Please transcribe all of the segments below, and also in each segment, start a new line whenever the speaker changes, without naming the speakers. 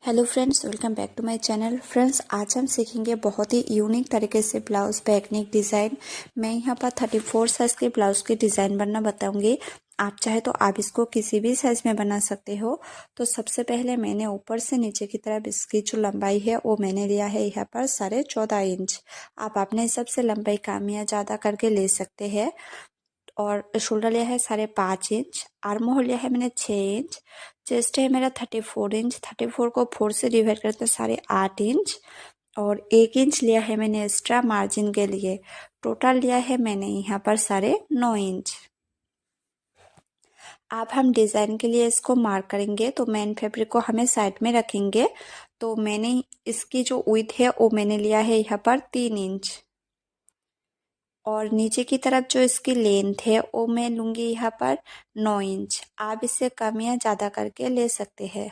Hello friends, welcome back to my channel. Friends, आज हम सीखेंगे बहुत ही यूनिक तरीके से ब्लाउज बैकनेक डिज़ाइन। मैं यहाँ पर 34 साइज़ के ब्लाउज की डिज़ाइन बनना बताऊंगी। आप चाहे तो आप इसको किसी भी साइज़ में बना सकते हो। तो सबसे पहले मैंने ऊपर से नीचे की तरफ इसकी जो लंबाई है वो मैंने लिया है यहाँ पर 14.5 इंच। आप अपने हिसाब से लंबाई कम या ज़्यादा करके ले सकते हैं। और शोल्डर लिया है 5.5 इंच, आर्म होल लिया है मैंने 6 इंच, चेस्ट है मेरा 34 इंच। 34 को 4 से डिवाइड करते हैं 8.5 इंच, और 1 इंच लिया है मैंने एक्स्ट्रा मार्जिन के लिए। टोटल लिया है मैंने यहाँ पर 9.5 इंच। अब हम डिज़ाइन के लिए इसको मार्क करेंगे, तो मेन फैब्रिक को हमें साइड में रखेंगे। तो मैंने इसकी जो विड्थ है वो मैंने लिया है यहाँ पर 3 इंच, और नीचे की तरफ जो इसकी लेंथ है वो मैं लूँगी यहाँ पर 9 इंच। आप इससे कम या ज़्यादा करके ले सकते हैं।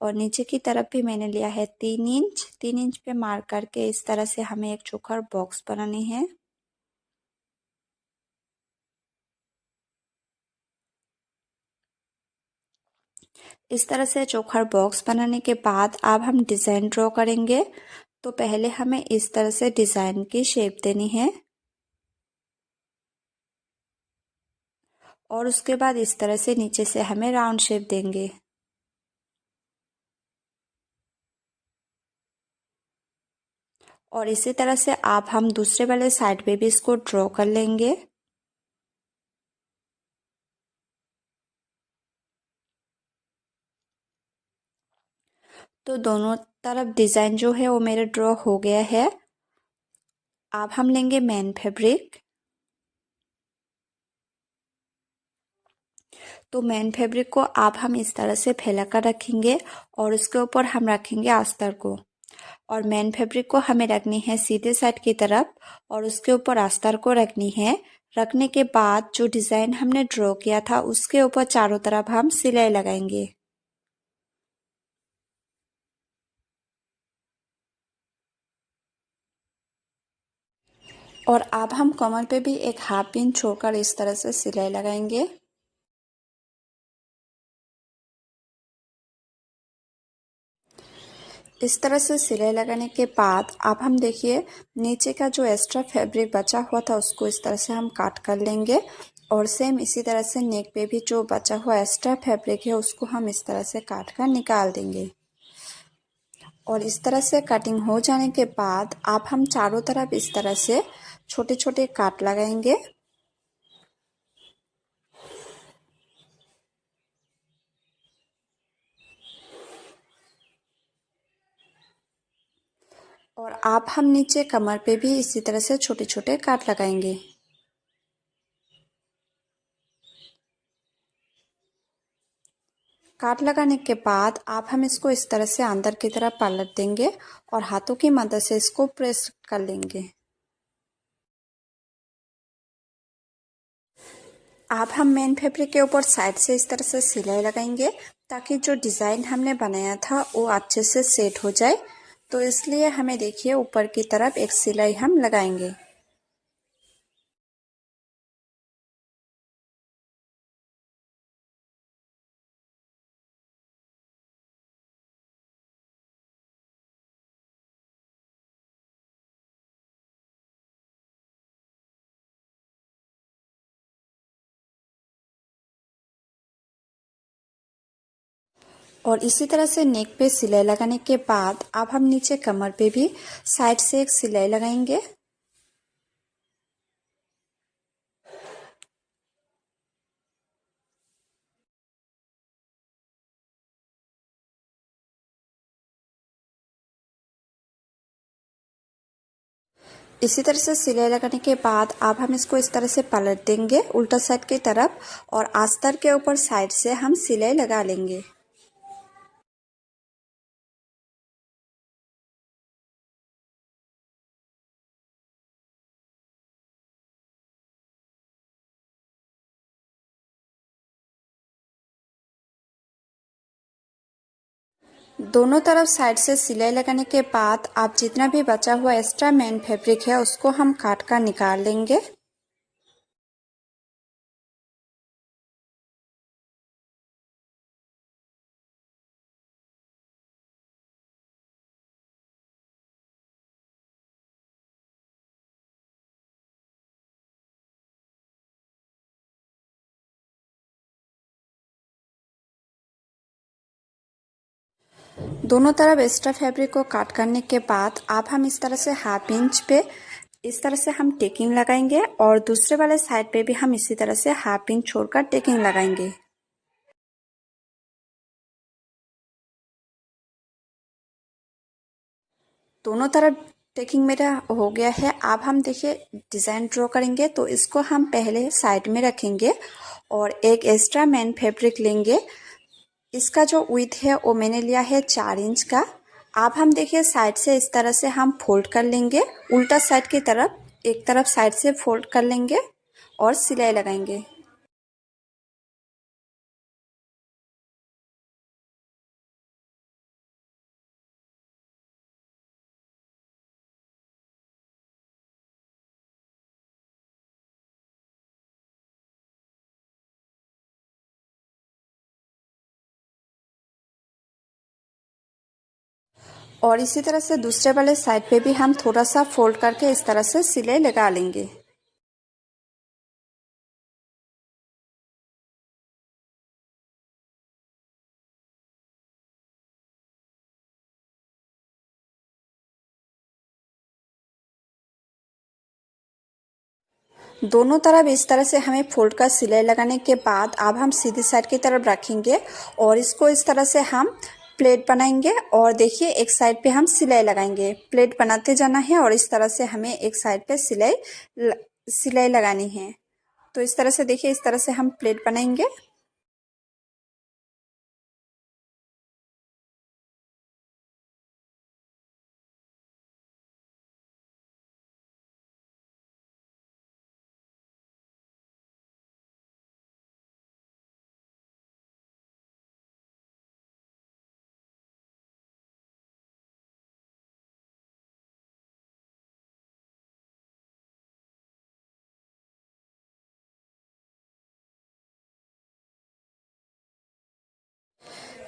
और नीचे की तरफ भी मैंने लिया है 3 इंच। 3 इंच पे मार्क करके इस तरह से हमें एक चोकर बॉक्स बनानी है। इस तरह से चोकर बॉक्स बनाने के बाद अब हम डिज़ाइन ड्रॉ करेंगे। तो पहले हमें इस तरह से डिज़ाइन की शेप देनी है, और उसके बाद इस तरह से नीचे से हमें राउंड शेप देंगे। और इसी तरह से आप हम दूसरे वाले साइड पे भी इसको ड्रॉ कर लेंगे। तो दोनों तरफ डिज़ाइन जो है वो मेरा ड्रॉ हो गया है। अब हम लेंगे मेन फैब्रिक। तो मेन फैब्रिक को आप हम इस तरह से फैला कर रखेंगे, और उसके ऊपर हम रखेंगे अस्तर को। और मेन फैब्रिक को हमें रखनी है सीधे साइड की तरफ, और उसके ऊपर अस्तर को रखनी है। रखने के बाद जो डिज़ाइन हमने ड्रॉ किया था उसके ऊपर चारों तरफ हम सिलाई लगाएंगे। और अब हम कमर पे भी एक हाफ इंच छोड़कर इस तरह से सिलाई लगाएंगे। इस तरह से सिलाई लगाने के बाद अब हम देखिए नीचे का जो एक्स्ट्रा फैब्रिक बचा हुआ था उसको इस तरह से हम काट कर लेंगे। और सेम इसी तरह से नेक पे भी जो बचा हुआ एक्स्ट्रा फैब्रिक है उसको हम इस तरह से काट कर निकाल देंगे। और इस तरह से कटिंग हो जाने के बाद अब हम चारों तरफ इस तरह से छोटे छोटे काट लगाएंगे। और अब हम नीचे कमर पे भी इसी तरह से छोटे छोटे काट लगाएंगे। काट लगाने के बाद आप हम इसको इस तरह से अंदर की तरफ पलट देंगे, और हाथों की मदद से इसको प्रेस कर लेंगे। अब हम मेन फैब्रिक के ऊपर साइड से इस तरह से सिलाई लगाएंगे, ताकि जो डिज़ाइन हमने बनाया था वो अच्छे से सेट हो जाए। तो इसलिए हमें देखिए ऊपर की तरफ एक सिलाई हम लगाएंगे। और इसी तरह से नेक पे सिलाई लगाने के बाद अब हम नीचे कमर पे भी साइड से एक सिलाई लगाएंगे। इसी तरह से सिलाई लगाने के बाद अब हम इसको इस तरह से पलट देंगे उल्टा साइड की तरफ, और अस्तर के ऊपर साइड से हम सिलाई लगा लेंगे। दोनों तरफ साइड से सिलाई लगाने के बाद आप जितना भी बचा हुआ एक्स्ट्रा मेन फैब्रिक है उसको हम काट कर निकाल लेंगे। दोनों तरफ एक्स्ट्रा फैब्रिक को काट करने के बाद अब हम इस तरह से हाफ इंच पे इस तरह से हम टेकिंग लगाएंगे और दूसरे वाले साइड पे भी हम इसी तरह से हाफ इंच छोड़कर टेकिंग लगाएंगे। दोनों तरफ टेकिंग मेरा हो गया है। अब हम देखिए डिज़ाइन ड्रॉ करेंगे, तो इसको हम पहले साइड में रखेंगे और एक एक्स्ट्रा मेन फैब्रिक लेंगे। इसका जो विड्थ है वो मैंने लिया है 4 इंच का। अब हम देखिए साइड से इस तरह से हम फोल्ड कर लेंगे, उल्टा साइड की तरफ एक तरफ साइड से फोल्ड कर लेंगे और सिलाई लगाएंगे। और इसी तरह से दूसरे वाले साइड पे भी हम थोड़ा सा फोल्ड करके इस तरह से सिलाई लगा लेंगे। दोनों तरफ इस तरह से हमें फोल्ड कर सिलाई लगाने के बाद अब हम सीधी साइड की तरफ रखेंगे और इसको इस तरह से हम प्लेट बनाएंगे और देखिए एक साइड पे हम सिलाई लगाएंगे। प्लेट बनाते जाना है और इस तरह से हमें एक साइड पे सिलाई लगानी है। तो इस तरह से देखिए इस तरह से हम प्लेट बनाएंगे।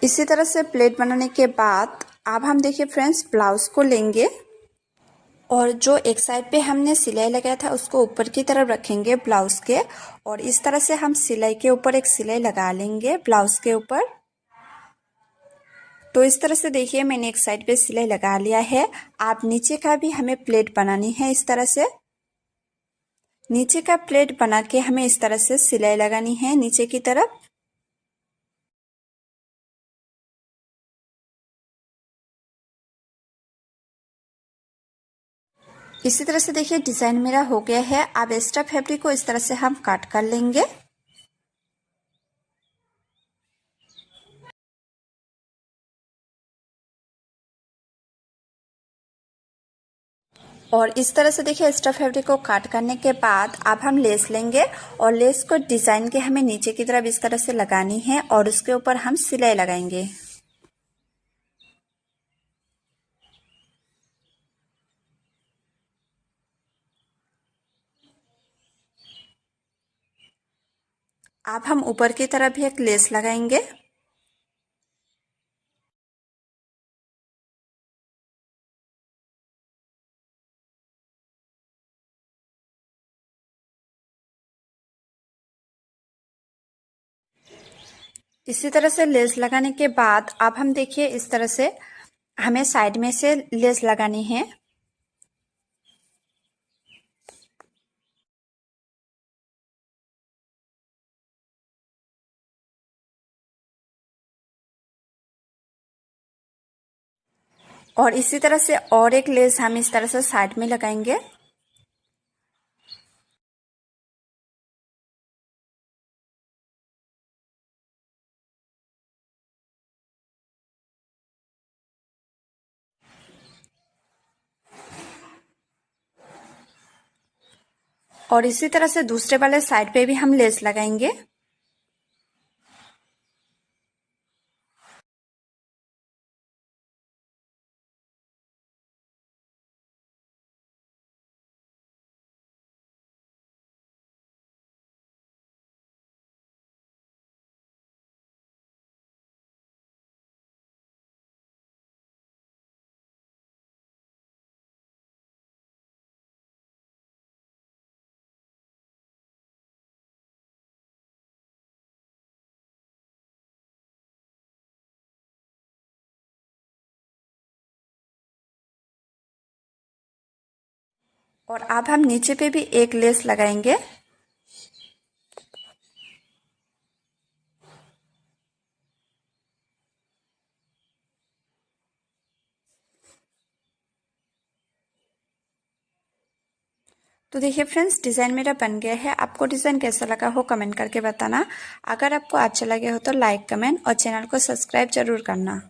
इसी तरह से प्लेट बनाने के बाद अब हम देखिए फ्रेंड्स ब्लाउज को लेंगे और जो एक साइड पे हमने सिलाई लगाया था उसको ऊपर की तरफ रखेंगे ब्लाउज के, और इस तरह से हम सिलाई के ऊपर एक सिलाई लगा लेंगे ब्लाउज के ऊपर। तो इस तरह से देखिए मैंने एक साइड पे सिलाई लगा लिया है। आप नीचे का भी हमें प्लेट बनानी है। इस तरह से नीचे का प्लेट बना के हमें इस तरह से सिलाई लगानी है नीचे की तरफ। इसी तरह से देखिए डिजाइन मेरा हो गया है। अब एक्स्ट्रा फैब्रिक को इस तरह से हम काट कर लेंगे और इस तरह से देखिए एक्स्ट्रा फैब्रिक को काट करने के बाद अब हम लेस लेंगे और लेस को डिजाइन के हमें नीचे की तरफ इस तरह से लगानी है और उसके ऊपर हम सिलाई लगाएंगे। अब हम ऊपर की तरफ भी एक लेस लगाएंगे इसी तरह से लेस लगाने के बाद अब हम देखिए इस तरह से हमें साइड में से लेस लगानी है। और इसी तरह से और एक लेस हम इस तरह से साइड में लगाएंगे। और इसी तरह से दूसरे वाले साइड पे भी हम लेस लगाएंगे। और अब हम नीचे पे भी एक लेस लगाएंगे। तो देखिए फ्रेंड्स, डिज़ाइन मेरा बन गया है। आपको डिज़ाइन कैसा लगा हो कमेंट करके बताना। अगर आपको अच्छा लगे हो तो लाइक, कमेंट और चैनल को सब्सक्राइब जरूर करना।